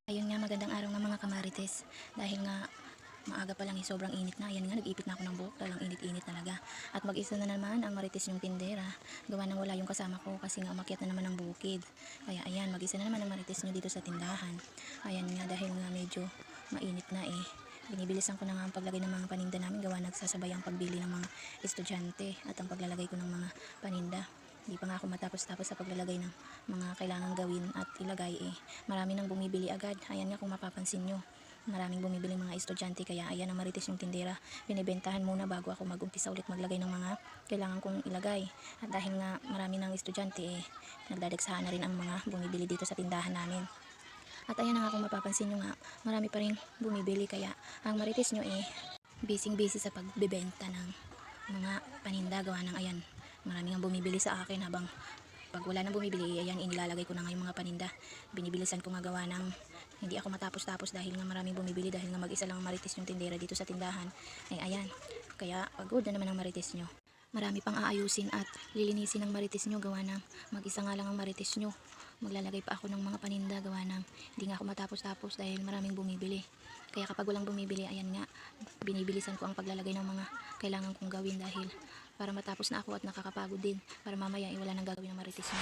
Ayun nga, magandang araw nga mga kamarites. Dahil nga maaga pa lang sobrang init na. Ayan nga, nag-ipit na ako ng buhok. Talagang init-init talaga. At mag-isa na naman ang marites yung tindera. Gawa nang wala yung kasama ko kasi nga umakyat na naman ng bukid. Kaya ayan, mag-isa na naman ang marites nyo dito sa tindahan. Ayan nga, dahil nga medyo mainit na eh. Binibilisan ko na nga ang paglagay ng mga paninda namin. Gawa nagsasabay ang pagbili ng mga estudyante at ang paglalagay ko ng mga paninda. Hindi pa nga ako matapos-tapos sa paglalagay ng mga kailangan gawin at ilagay eh. Marami nang bumibili agad. Ayan nga, kung mapapansin nyo, maraming bumibili mga estudyante. Kaya ayan ang marites yung tindera. Binibentahan muna bago ako mag-umpisa ulit maglagay ng mga kailangan kong ilagay. At dahil nga marami ng estudyante eh, nagdadagsahan na rin ang mga bumibili dito sa tindahan namin. At ayan na nga, kung mapapansin nyo nga, marami pa rin bumibili. Kaya ang marites nyo eh, busy sa pagbebenta ng mga paninda. Gawa ng ayan, maraming ang bumibili sa akin. Habang pag wala nang bumibili, ayan, inilalagay ko na nga yung mga paninda. Binibilisan ko nga gawa ng hindi ako matapos-tapos dahil nga maraming bumibili. Dahil nga mag-isa lang ang marites yung tindera dito sa tindahan. Ay ayan, kaya pagod na naman ang marites nyo. Marami pang aayusin at lilinisin ng marites nyo. Gawa ng mag-isa nga lang ang marites nyo. Maglalagay pa ako ng mga paninda. Gawa ng hindi nga ako matapos-tapos dahil maraming bumibili. Kaya kapag walang bumibili, ayan nga, binibilisan ko ang paglalagay ng mga kailangan kong gawin. Dahil para matapos na ako at nakakapagod din. Para mamaya wala nang gagawin ng marites nyo.